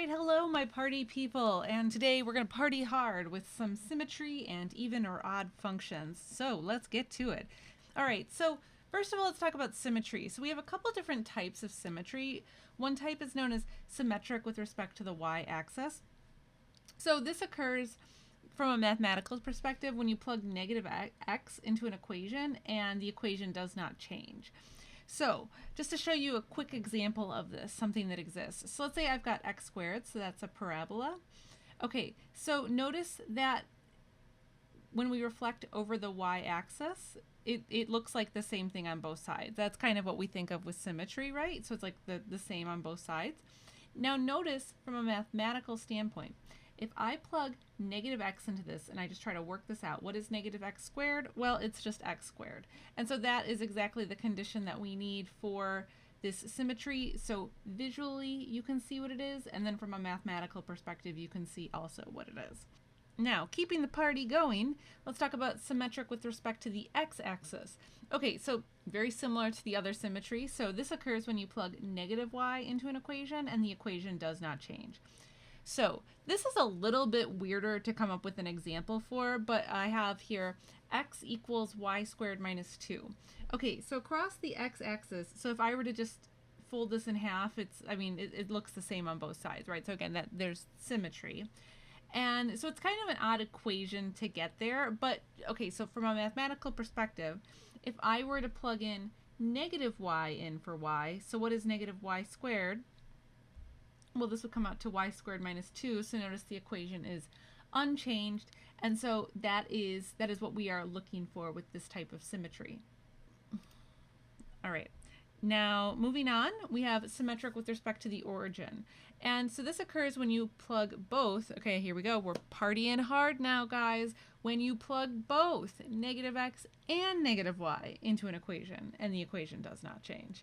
right, hello my party people, and today we're going to party hard with some symmetry and even or odd functions. So let's get to it. All right, so first of all, let's talk about symmetry. So we have a couple different types of symmetry. One type is known as symmetric with respect to the y-axis. So this occurs from a mathematical perspective when you plug negative x into an equation and the equation does not change. So just to show you a quick example of this, something that exists. So let's say I've got x squared, so that's a parabola. Okay, so notice that when we reflect over the y-axis, it looks like the same thing on both sides. That's kind of what we think of with symmetry, right? So it's like the same on both sides. Now notice from a mathematical standpoint, if I plug negative x into this and I just try to work this out, what is negative x squared? Well, it's just x squared. And so that is exactly the condition that we need for this symmetry. So visually you can see what it is, and then from a mathematical perspective you can see also what it is. Now, keeping the party going, let's talk about symmetric with respect to the x-axis. Okay, so very similar to the other symmetry. So this occurs when you plug negative y into an equation and the equation does not change. So this is a little bit weirder to come up with an example for, but I have here x equals y squared minus 2. Okay, so across the x-axis, so if I were to just fold this in half, it looks the same on both sides, right? So again, there's symmetry. And so it's kind of an odd equation to get there, but okay, so from a mathematical perspective, if I were to plug in negative y in for y, so what is negative y squared? Well, this would come out to y squared minus 2, so notice the equation is unchanged, and so that is what we are looking for with this type of symmetry. All right. Now, moving on, we have symmetric with respect to the origin. And so this occurs when you plug both, okay, here we go, we're partying hard now, guys, when you plug both negative x and negative y into an equation, and the equation does not change.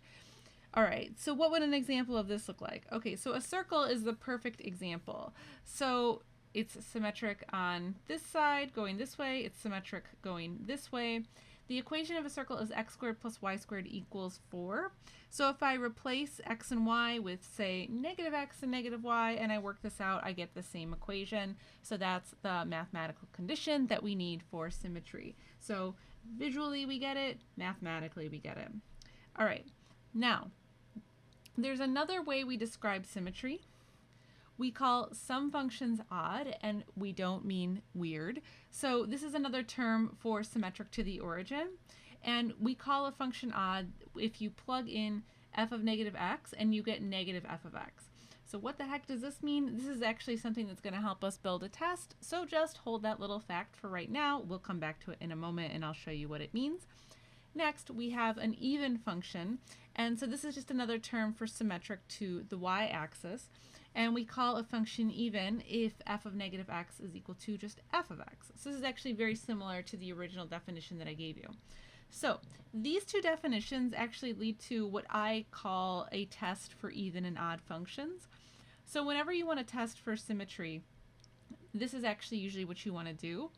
All right, so what would an example of this look like? Okay, so a circle is the perfect example. So it's symmetric on this side going this way, it's symmetric going this way. The equation of a circle is x squared plus y squared equals 4. So if I replace x and y with, say, negative x and negative y, and I work this out, I get the same equation. So that's the mathematical condition that we need for symmetry. So visually we get it, mathematically we get it. All right, now, there's another way we describe symmetry. We call some functions odd, and we don't mean weird. So this is another term for symmetric to the origin. And we call a function odd if you plug in f of negative x and you get negative f of x. So what the heck does this mean? This is actually something that's going to help us build a test. So just hold that little fact for right now. We'll come back to it in a moment and I'll show you what it means. Next, we have an even function, and so this is just another term for symmetric to the y-axis, and we call a function even if f of negative x is equal to just f of x. So this is actually very similar to the original definition that I gave you. So these two definitions actually lead to what I call a test for even and odd functions. So whenever you want to test for symmetry, this is actually usually what you want to do.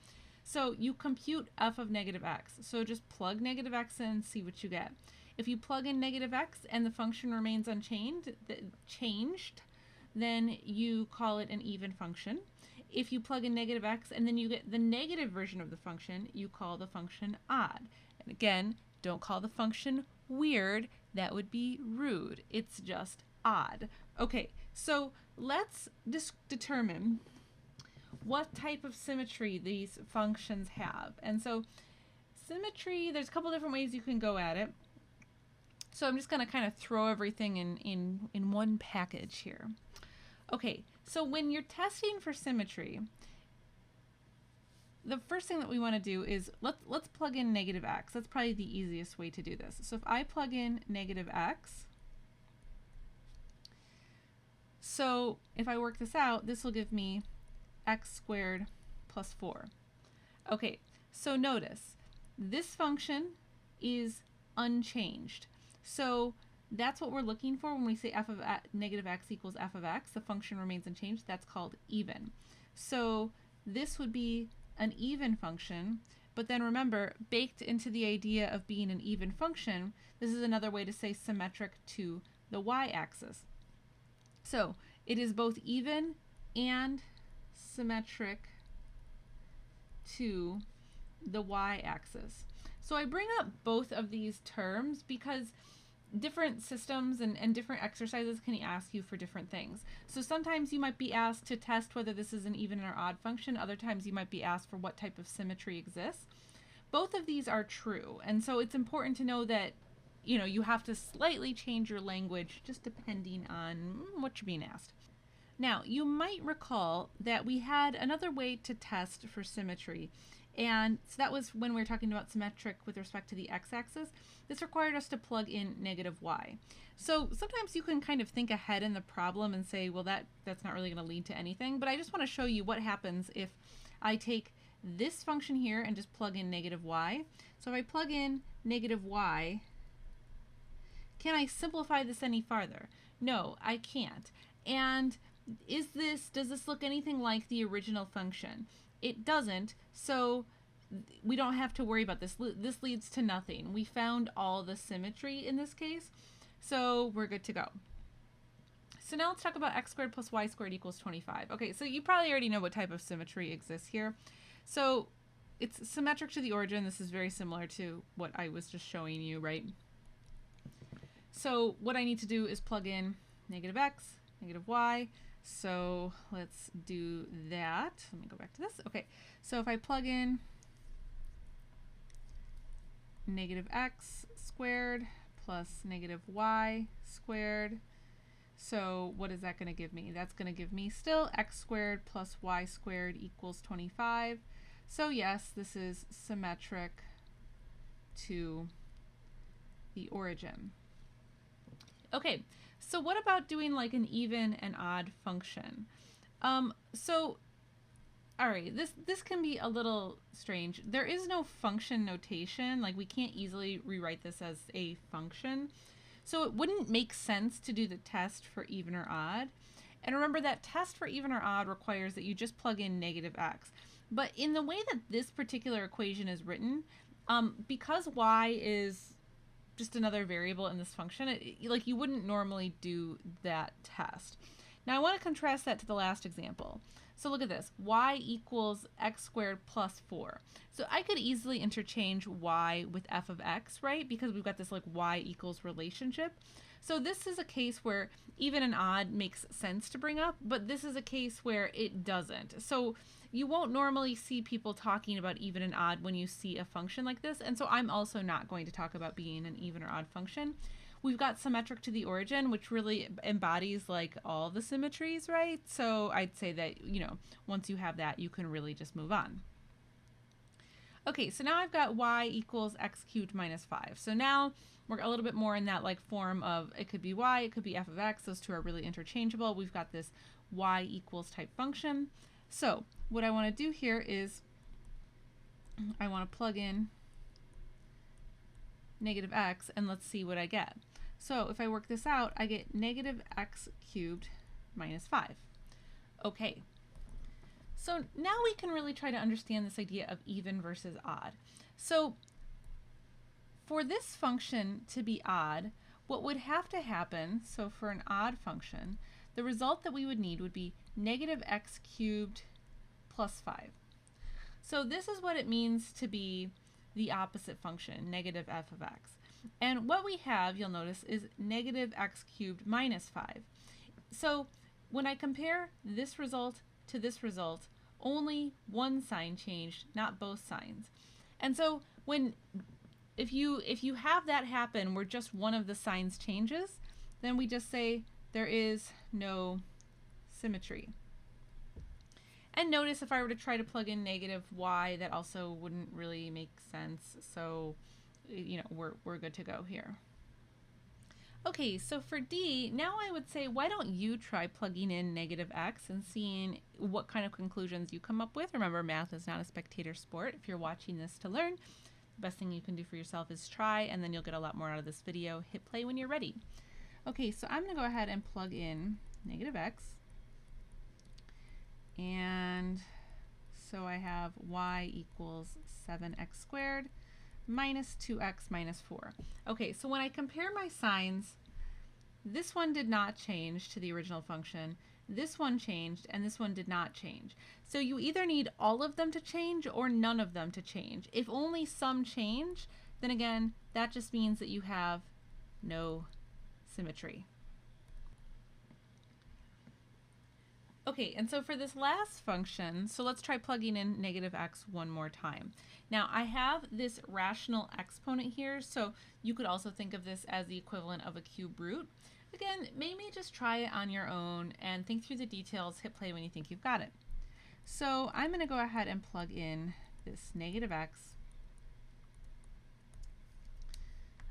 So you compute f of negative x. So just plug negative x in and see what you get. If you plug in negative x and the function remains unchanged, then you call it an even function. If you plug in negative x and then you get the negative version of the function, you call the function odd. And again, don't call the function weird. That would be rude. It's just odd. Okay, so let's determine what type of symmetry these functions have. And so symmetry, there's a couple different ways you can go at it. So I'm just going to kind of throw everything in one package here. Okay, so when you're testing for symmetry, the first thing that we want to do is let's plug in negative x. That's probably the easiest way to do this. So if I plug in negative x, so if I work this out, this will give me x squared plus 4. Okay, so notice this function is unchanged. So that's what we're looking for when we say f of negative x equals f of x. The function remains unchanged. That's called even. So this would be an even function, but then remember, baked into the idea of being an even function, this is another way to say symmetric to the y-axis. So it is both even and symmetric to the y-axis. So I bring up both of these terms because different systems and different exercises can ask you for different things. So sometimes you might be asked to test whether this is an even or odd function. Other times you might be asked for what type of symmetry exists. Both of these are true, and so it's important to know that you have to slightly change your language just depending on what you're being asked. Now, you might recall that we had another way to test for symmetry, and so that was when we were talking about symmetric with respect to the x-axis. This required us to plug in negative y. So sometimes you can kind of think ahead in the problem and say, well, that's not really going to lead to anything, but I just want to show you what happens if I take this function here and just plug in negative y. So if I plug in negative y, can I simplify this any farther? No, I can't. And does this look anything like the original function? It doesn't, so we don't have to worry about this. This leads to nothing. We found all the symmetry in this case, so we're good to go. So now let's talk about x squared plus y squared equals 25. Okay, so you probably already know what type of symmetry exists here. So it's symmetric to the origin. This is very similar to what I was just showing you, right? So what I need to do is plug in negative x, negative y. So let's do that. Let me go back to this. Okay, so if I plug in negative x squared plus negative y squared, so what is that going to give me? That's going to give me still x squared plus y squared equals 25. So yes, this is symmetric to the origin. Okay, so what about doing like an even and odd function? All right, this can be a little strange. There is no function notation. Like we can't easily rewrite this as a function. So it wouldn't make sense to do the test for even or odd. And remember that test for even or odd requires that you just plug in negative x. But in the way that this particular equation is written, because y is just another variable in this function, like you wouldn't normally do that test. Now I want to contrast that to the last example. So look at this, y equals x squared plus 4. So I could easily interchange y with f of x, right? Because we've got this like y equals relationship. So this is a case where even and odd makes sense to bring up, but this is a case where it doesn't. So you won't normally see people talking about even and odd when you see a function like this, and so I'm also not going to talk about being an even or odd function. We've got symmetric to the origin, which really embodies like all the symmetries, right? So I'd say that, once you have that, you can really just move on. Okay, so now I've got y equals x cubed minus 5. So now we're a little bit more in that like form of it could be y, it could be f of x. Those two are really interchangeable. We've got this y equals type function. So what I want to do here is I want to plug in negative x and let's see what I get. So if I work this out, I get negative x cubed minus 5. Okay, so now we can really try to understand this idea of even versus odd. So for this function to be odd, what would have to happen, so for an odd function, the result that we would need would be negative x cubed plus 5. So this is what it means to be the opposite function, negative f of x. And what we have, you'll notice, is negative x cubed minus 5. So when I compare this result to this result, only one sign changed, not both signs. And so if you have that happen where just one of the signs changes, then we just say there is no symmetry. And notice if I were to try to plug in negative y, that also wouldn't really make sense. So, we're good to go here. Okay, so for D, now I would say, why don't you try plugging in negative x and seeing what kind of conclusions you come up with. Remember, math is not a spectator sport. If you're watching this to learn, the best thing you can do for yourself is try, and then you'll get a lot more out of this video. Hit play when you're ready. Okay, so I'm going to go ahead and plug in negative x. And so I have y equals 7x squared minus 2x minus 4. Okay, so when I compare my signs, this one did not change to the original function. this one changed and this one did not change. So you either need all of them to change or none of them to change. If only some change, then again, that just means that you have no symmetry. Okay, and so for this last function, so let's try plugging in negative x one more time. Now I have this rational exponent here, so you could also think of this as the equivalent of a cube root. Again, maybe just try it on your own and think through the details, hit play when you think you've got it. So I'm going to go ahead and plug in this negative x.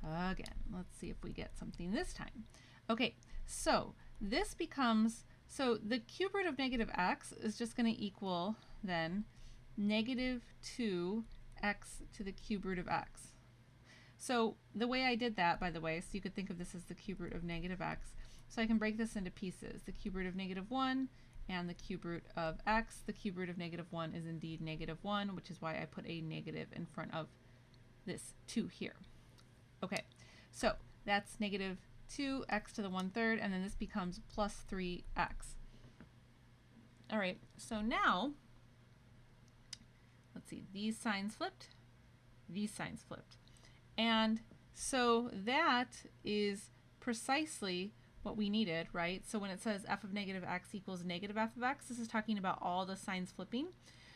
Again, let's see if we get something this time. Okay, so this becomes, so the cube root of negative x is just going to equal then negative 2x to the cube root of x. So the way I did that, by the way, so you could think of this as the cube root of negative x. So I can break this into pieces. The cube root of negative 1 and the cube root of x. The cube root of negative 1 is indeed negative 1, which is why I put a negative in front of this 2 here. Okay, so that's negative 2x to the 1/3, and then this becomes plus 3x. All right, so now, let's see, these signs flipped, these signs flipped. And so that is precisely what we needed, right? So when it says f of negative x equals negative f of x, this is talking about all the signs flipping.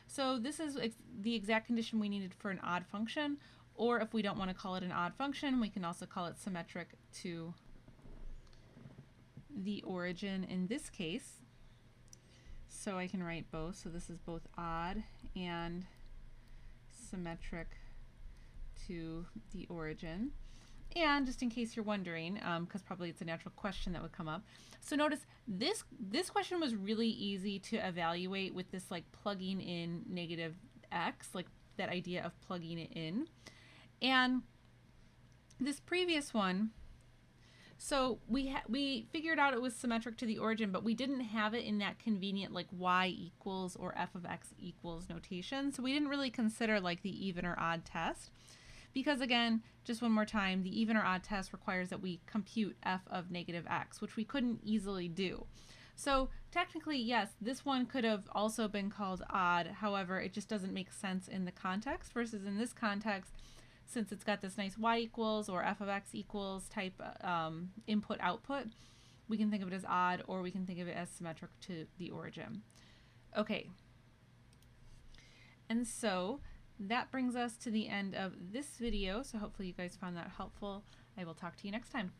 So this is the exact condition we needed for an odd function, or if we don't want to call it an odd function, we can also call it symmetric to the origin in this case. So I can write both. So this is both odd and symmetric to the origin. And just in case you're wondering, because probably it's a natural question that would come up. So notice this question was really easy to evaluate with this like plugging in negative x, like that idea of plugging it in. And this previous one, so we figured out it was symmetric to the origin, but we didn't have it in that convenient like y equals or f of x equals notation. So we didn't really consider like the even or odd test. Because again, just one more time, the even or odd test requires that we compute f of negative x, which we couldn't easily do. So technically, yes, this one could have also been called odd. However, it just doesn't make sense in the context, versus in this context, since it's got this nice y equals or f of x equals type input output, we can think of it as odd, or we can think of it as symmetric to the origin. Okay. And so that brings us to the end of this video. So hopefully you guys found that helpful. I will talk to you next time.